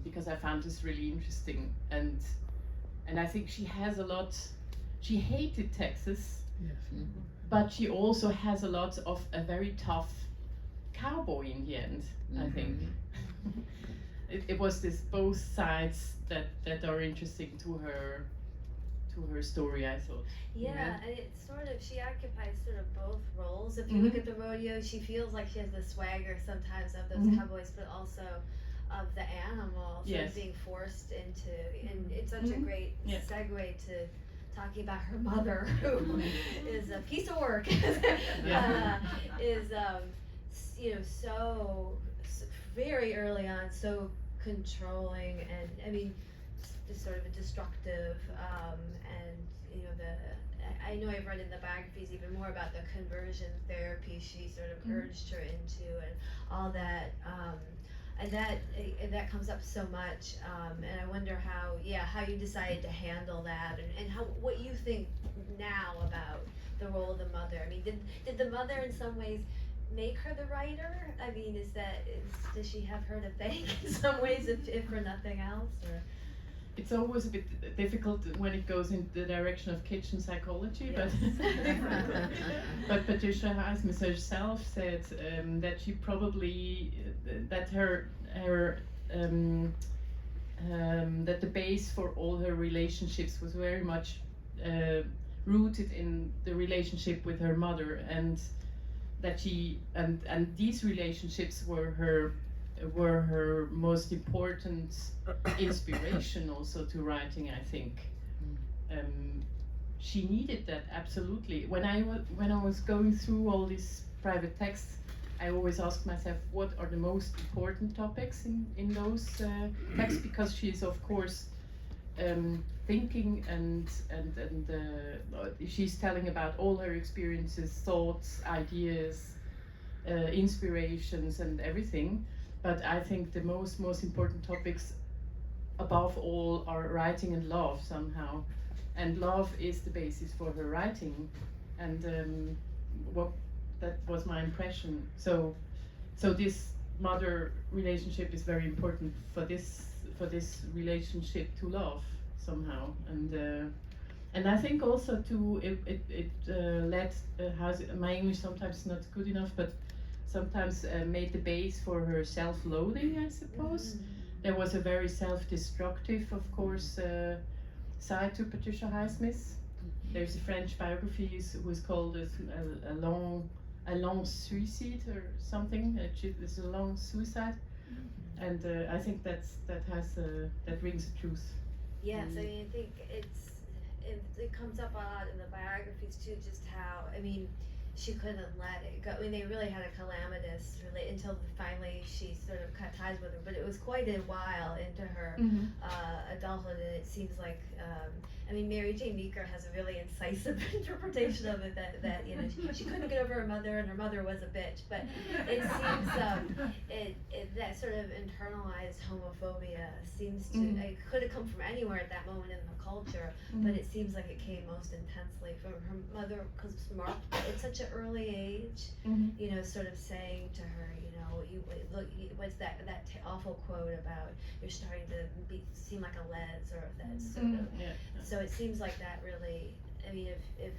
because I found this really interesting, and I think she has a lot. She hated Texas, Yes. but she also has a lot of a very tough cowboy in the end. I think it was this both sides that are interesting to her story, I thought. Yeah, and it's sort of, she occupies sort of both roles. If you look at the rodeo, she feels like she has the swagger sometimes of those cowboys, but also of the animal sort of being forced into, and it's such a great segue to talking about her mother, who is a piece of work, is you know, so very early on, so controlling, and I mean, just sort of a destructive, and you know, I know I've read in the biographies even more about the conversion therapy she sort of urged her into, and all that, and that comes up so much, and I wonder how you decided to handle that, and how, what you think now about the role of the mother. I mean, did the mother in some ways make her the writer? I mean, does she have her to thank in some ways, if for nothing else? Or? It's always a bit difficult when it goes in the direction of kitchen psychology, Yes. but Patricia Highsmith herself said that she probably that that the base for all her relationships was very much rooted in the relationship with her mother, and that she and these relationships were her most important inspiration also to writing, I think. She needed that absolutely. When I was going through all these private texts, I always asked myself, what are the most important topics in those texts, because she is of course thinking and she's telling about all her experiences, thoughts, ideas, inspirations and everything. But I think the most important topics above all are writing and love somehow. And love is the basis for her writing. And that was my impression. So this mother relationship is very important for this relationship to love somehow. And I think also it led my English sometimes is not good enough, but sometimes made the base for her self-loathing, I suppose. There was a very self-destructive, of course, side to Patricia Highsmith. There's a French biography who's called a long suicide or something. It's a long suicide, and I think that rings the truth. Yes, I mean, I think it comes up a lot in the biographies too, just how, I mean, she couldn't let it go. I mean, they really had a calamitous until finally she sort of cut ties with her. But it was quite a while into her adulthood, and it seems like, I mean, Mary J. Meeker has a really incisive interpretation of it that you know, she couldn't get over her mother, and her mother was a bitch. But it seems that sort of internalized homophobia seems to it could have come from anywhere at that moment in the culture, but it seems like it came most intensely from her mother, because it's such an early age, you know, sort of saying to her, you know, what's that awful quote about you're starting to seem like a les, or that sort of. So it seems like that really, I mean, if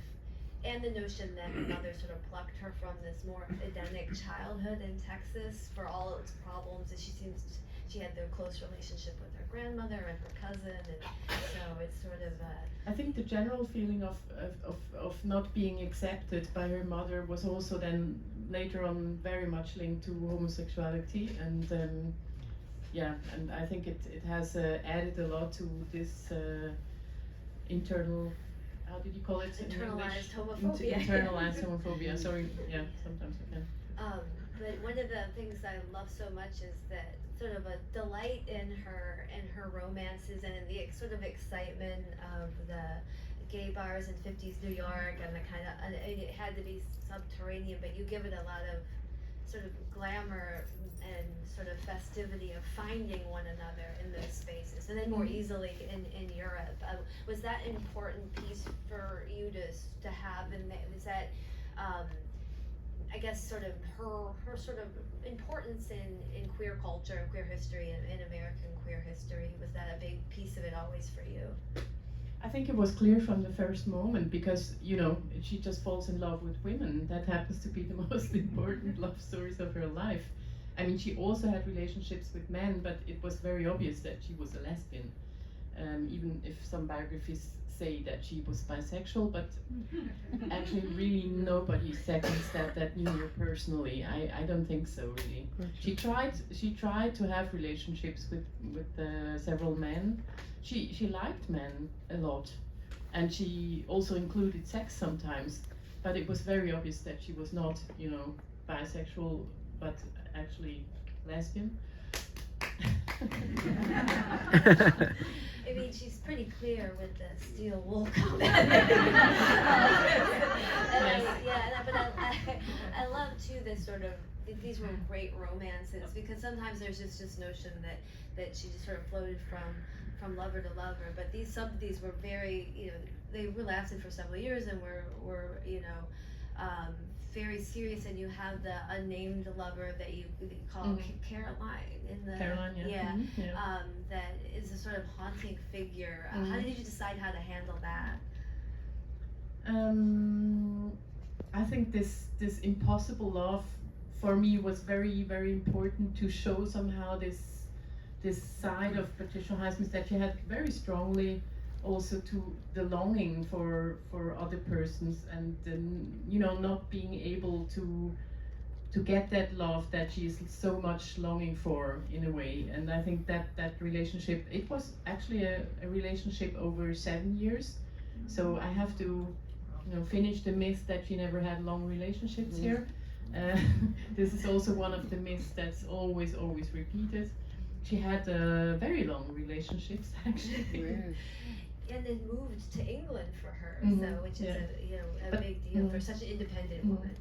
and the notion that her mother sort of plucked her from this more Edenic childhood in Texas for all its problems, and she had the close relationship with her grandmother and her cousin, and so it's sort of I think the general feeling of not being accepted by her mother was also then later on very much linked to homosexuality, and and I think it has added a lot to this internal, how did you call it? Internalized homophobia. Internalized homophobia. Sorry, sometimes I can. But one of the things I love so much is that sort of a delight in her romances, and in the sort of excitement of the gay bars in 50s New York, and the kind of, and it had to be subterranean, but you give it a lot of sort of glamour and sort of festivity of finding one another in those spaces, and then more easily in Europe. Was that an important piece for you to have, and was that, I guess sort of her sort of importance in queer culture and queer history and in American queer history? Was that a big piece of it always for you? I think it was clear from the first moment because, you know, she just falls in love with women. That happens to be the most important love stories of her life. I mean, she also had relationships with men, but it was very obvious that she was a lesbian. Even if some biographies say that she was bisexual, but actually really nobody seconds that knew her personally. I don't think so, really. She tried to have relationships with several men. She liked men a lot, and she also included sex sometimes, but it was very obvious that she was not, you know, bisexual, but actually lesbian. I mean, she's pretty clear with the steel wool comment. I love too this sort of, these were great romances, because sometimes there's just this notion that she just sort of floated from lover to lover, but some of these were very, you know, they lasted for several years and were you know, very serious. And you have the unnamed lover that you call Caroline in the Caroline, yeah. That is a sort of haunting figure. How did you decide how to handle that? I think this impossible love for me was very, very important to show somehow this side of Patricia Highsmith that she had very strongly, also to the longing for other persons, and you know, not being able to get that love that she is so much longing for in a way. And I think that relationship, it was actually a relationship over 7 years, so I have to, you know, finish the myth that she never had long relationships here. This is also one of the myths that's always repeated. She had very long relationships actually. And then moved to England for her, so which is a big deal for such an independent woman.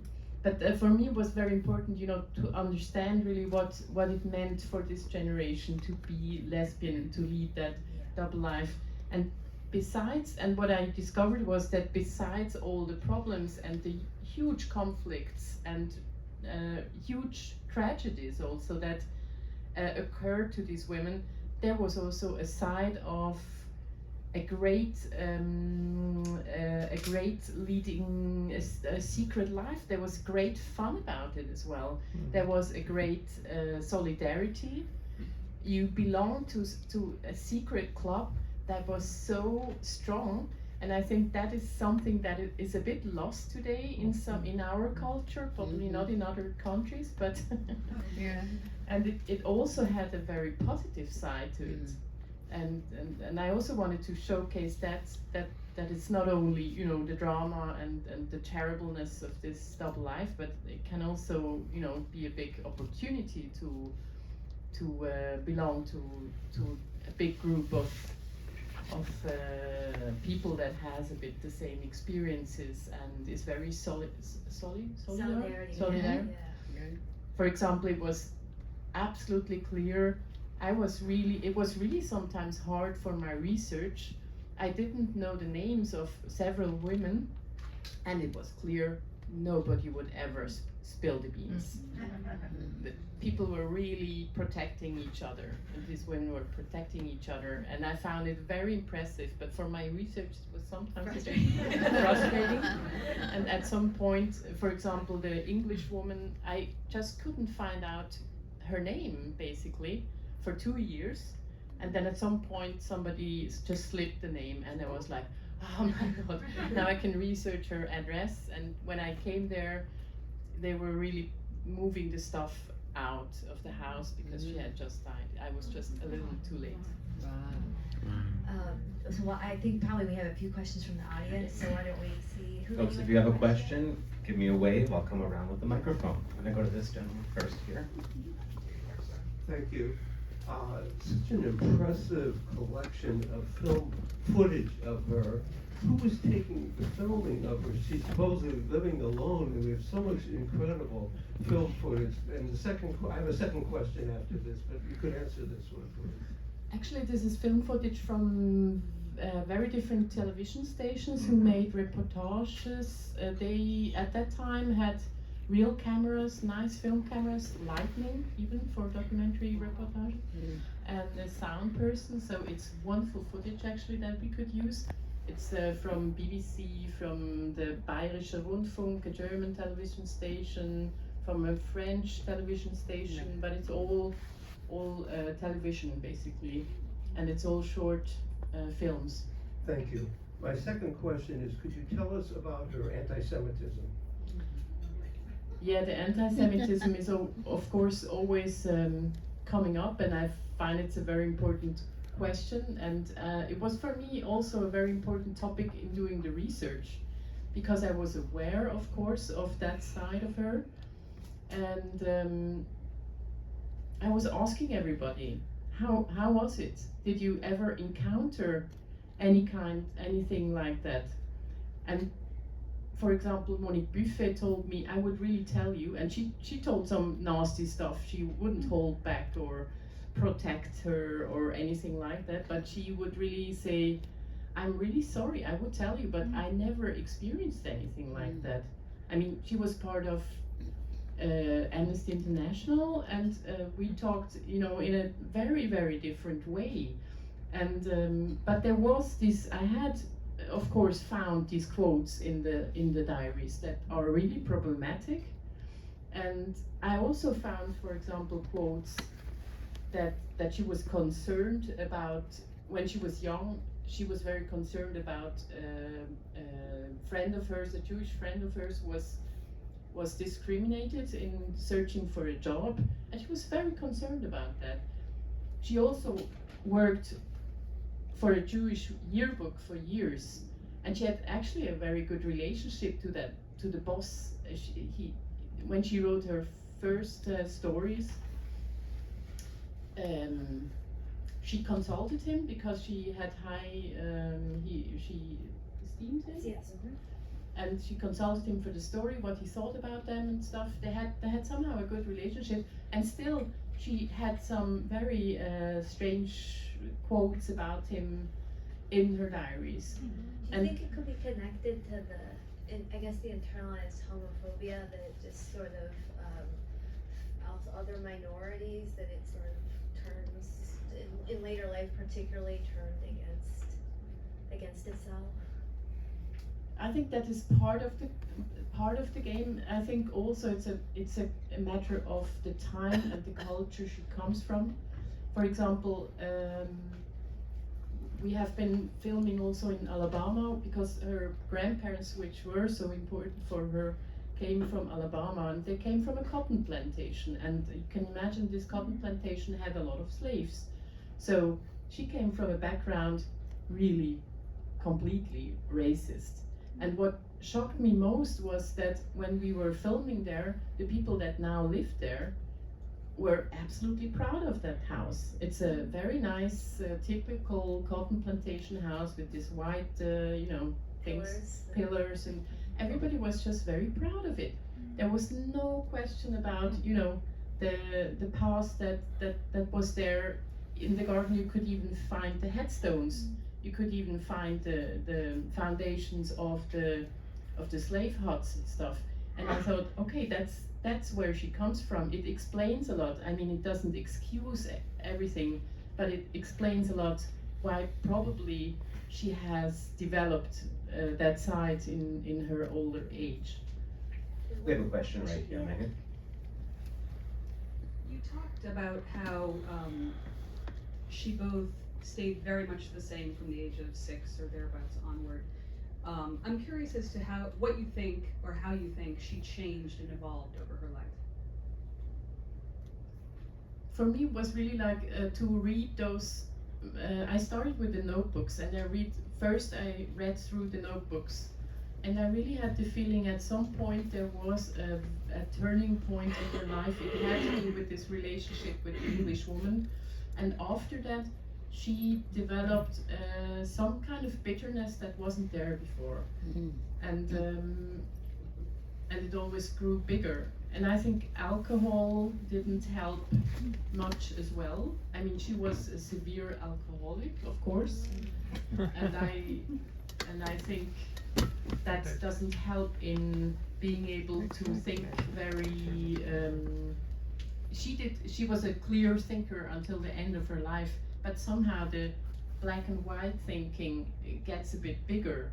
But for me it was very important, you know, to understand really what it meant for this generation to be lesbian, to lead that double life. And besides, and what I discovered was that besides all the problems and the huge conflicts and huge tragedies also that occurred to these women, there was also a side of a great leading a secret life. There was great fun about it as well. There was a great solidarity. You belonged to a secret club that was so strong, and I think that is something that is a bit lost today in our culture, probably not in other countries, but and it also had a very positive side to it. And I also wanted to showcase that it's not only, you know, the drama and the terribleness of this double life, but it can also, you know, be a big opportunity to belong to a big group of people that has a bit the same experiences and is very solidarity. For example, it was absolutely clear. It was really sometimes hard for my research. I didn't know the names of several women, and it was clear nobody would ever spill the beans. The people were really protecting each other, and these women were protecting each other, and I found it very impressive. But for my research, it was sometimes frustrating. And at some point, for example, the English woman, I just couldn't find out her name basically for 2 years, and then at some point somebody just slipped the name, and I was like, oh my god, now I can research her address. And when I came there, they were really moving the stuff out of the house because she had just died. I was just a little too late. So I think probably we have a few questions from the audience, so why don't we see who. Folks, if you have a question, give me a wave. I'll come around with the microphone. I'm gonna go to this gentleman first here. Thank you. Such an impressive collection of film footage of her. Who was taking the filming of her? She's supposedly living alone, and we have so much incredible film footage. And I have a second question after this, but you could answer this one, please. Actually, this is film footage from very different television stations who made reportages. They, at that time, had real cameras, nice film cameras, lighting even for documentary reportage, and a sound person. So it's wonderful footage actually that we could use. It's from BBC, from the Bayerische Rundfunk, a German television station, from a French television station, but it's all television basically, and it's all short films. Thank you. My second question is, could you tell us about her anti-Semitism? Yeah, the anti-Semitism is of course always coming up, and I find it's a very important question, and it was for me also a very important topic in doing the research, because I was aware, of course, of that side of her, and I was asking everybody, how was it? Did you ever encounter anything like that? And for example, Monique Buffet told me, I would really tell you, and she told some nasty stuff. She wouldn't hold back or protect her or anything like that, but she would really say, I'm really sorry, I would tell you, but I never experienced anything like that. I mean, she was part of Amnesty International, and we talked, in a very, very different way. And but there was this, I had, of course, found these quotes in the diaries that are really problematic, and I also found, for example, quotes that she was concerned about when she was young. She was very concerned about a friend of hers, a Jewish friend of hers, was discriminated in searching for a job, and she was very concerned about that. She also worked for a Jewish yearbook for years, and she had actually a very good relationship to the boss. When she wrote her first stories, she consulted him because she had she esteemed him. Yes. And she consulted him for the story, what he thought about them and stuff. They had somehow a good relationship, and still she had some very strange quotes about him in her diaries. Do you think it could be connected to I guess the internalized homophobia that it just sort of other minorities, that it sort of turns in later life, particularly turned against itself? I think that is part of the game. I think also it's a matter of the time and the culture she comes from. For example, we have been filming also in Alabama because her grandparents, which were so important for her, came from Alabama, and they came from a cotton plantation, and you can imagine this cotton plantation had a lot of slaves. So she came from a background really completely racist. And what shocked me most was that when we were filming there, the people that now lived there were absolutely proud of that house. It's a very nice, typical cotton plantation house with this white, pillars, and everybody was just very proud of it. There was no question about, the past that was there. In the garden you could even find the headstones. You could even find the foundations of the slave huts and stuff. And I thought, okay, that's where she comes from. It explains a lot. I mean, it doesn't excuse everything, but it explains a lot why probably she has developed that side in her older age. We have a question right here, Megan. You talked about how she both stayed very much the same from the age of 6 or thereabouts onward. I'm curious as to what you think, or how you think she changed and evolved over her life. For me, it was really like to read those. I started with the notebooks, and I read through the notebooks, and I really had the feeling at some point there was a turning point in her life. It had to do with this relationship with the English woman, and after that she developed some kind of bitterness that wasn't there before, and it always grew bigger. And I think alcohol didn't help much as well. I mean, she was a severe alcoholic, of course, and I think that doesn't help in being able to think very. She was a clear thinker until the end of her life, but somehow the black and white thinking gets a bit bigger.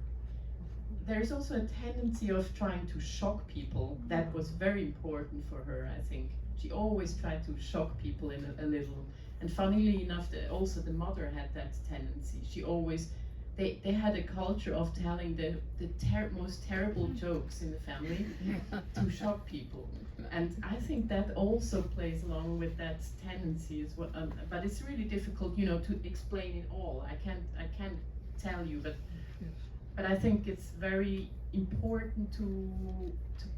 There's also a tendency of trying to shock people. That was very important for her, I think. She always tried to shock people in a little. And funnily enough, also the mother had that tendency. She always, they had a culture of telling the most terrible jokes in the family to shock people. And I think that also plays along with that tendency as well. But it's really difficult, to explain it all. I can't tell you, but I think it's very important to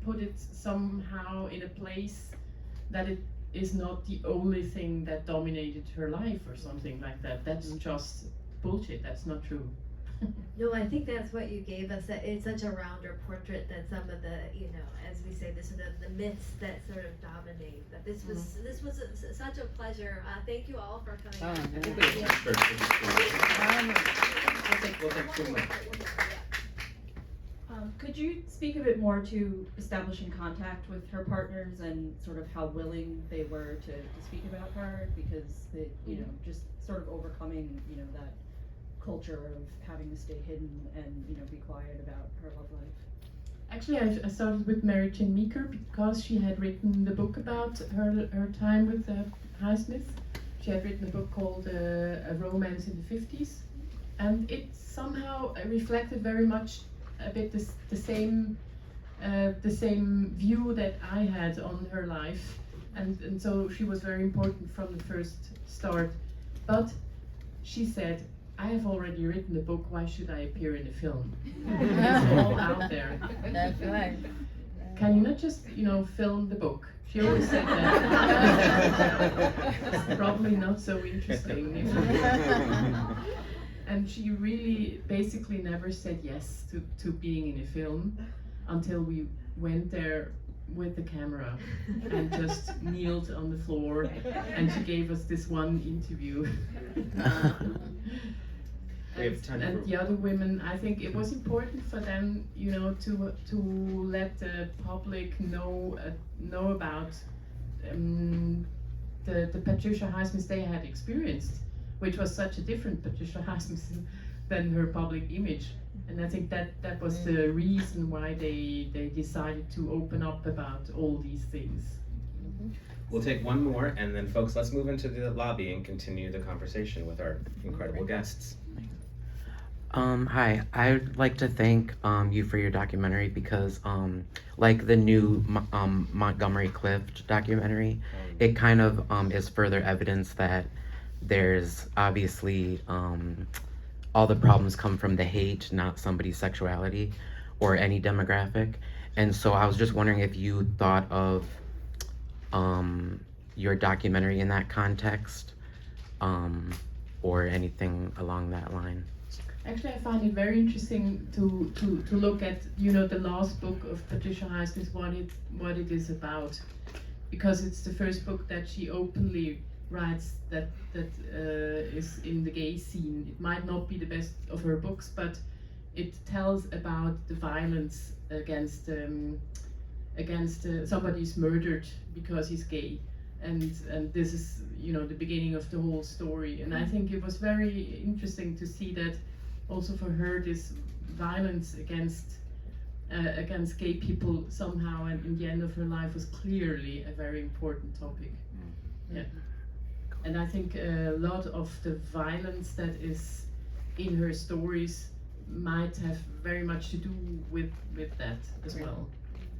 put it somehow in a place that it is not the only thing that dominated her life or something like that. That's just bullshit. That's not true. No, I think that's what you gave us. That it's such a rounder portrait than some of the, as we say, the sort of the myths that sort of dominate. But this was such a pleasure. Thank you all for coming. I think we have time for we'll take 2 more. Could you speak a bit more to establishing contact with her partners and sort of how willing they were to speak about her, because they, just sort of overcoming, that culture of having to stay hidden and, be quiet about her love life? Actually, I started with Mary Jane Meeker because she had written the book about her time with Highsmith. She had written a book called A Romance in the 50s, and it somehow reflected very much a bit the same view that I had on her life, and so she was very important from the first start. But she said, I have already written the book, why should I appear in the film? It's all out there. That's right. Can you not just, film the book? She always said that. It's probably not so interesting. And she really basically never said yes to being in a film until we went there with the camera and just kneeled on the floor, and she gave us this one interview. And the other women, I think it was important for them, to let the public know about the Patricia Highsmith they had experienced, which was such a different Patricia Highsmith than her public image. And I think that was the reason why they decided to open up about all these things. We'll take one more, and then folks, let's move into the lobby and continue the conversation with our incredible guests. Hi, I'd like to thank you for your documentary because like the new Montgomery Clift documentary, it kind of is further evidence that there's obviously all the problems come from the hate, not somebody's sexuality or any demographic. And so I was just wondering if you thought of your documentary in that context, or anything along that line. Actually, I find it very interesting to look at, the last book of Patricia Highsmith, what it is about, because it's the first book that she openly writes that is in the gay scene. It might not be the best of her books, but it tells about the violence against somebody's murdered because he's gay, and this is the beginning of the whole story. And I think it was very interesting to see that also for her this violence against gay people somehow, and in the end of her life, was clearly a very important topic. Yeah. And I think a lot of the violence that is in her stories might have very much to do with that as well.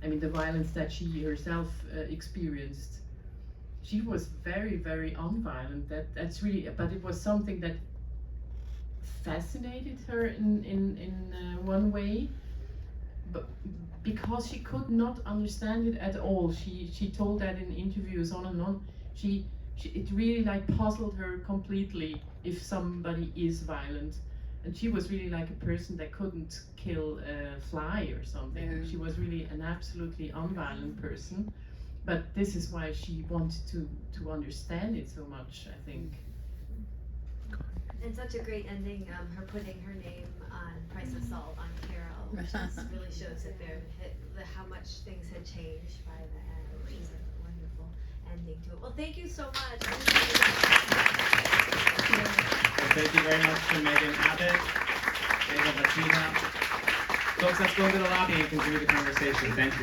I mean, the violence that she herself experienced. She was very, very unviolent. That's really, but it was something that fascinated her in one way, but because she could not understand it at all. She told that in interviews on and on. It really puzzled her completely if somebody is violent, and she was really like a person that couldn't kill a fly or something. Yeah. She was really an absolutely unviolent person, but this is why she wanted to understand it so much, I think. And such a great ending, her putting her name on Price of Salt on Carol, which really shows that how much things had changed by the end, which is a wonderful ending to it. Well, thank you so much. Well, thank you very much to Megan Abbott, Eva Vitija. Folks, let's go into the lobby and continue the conversation. Thank you.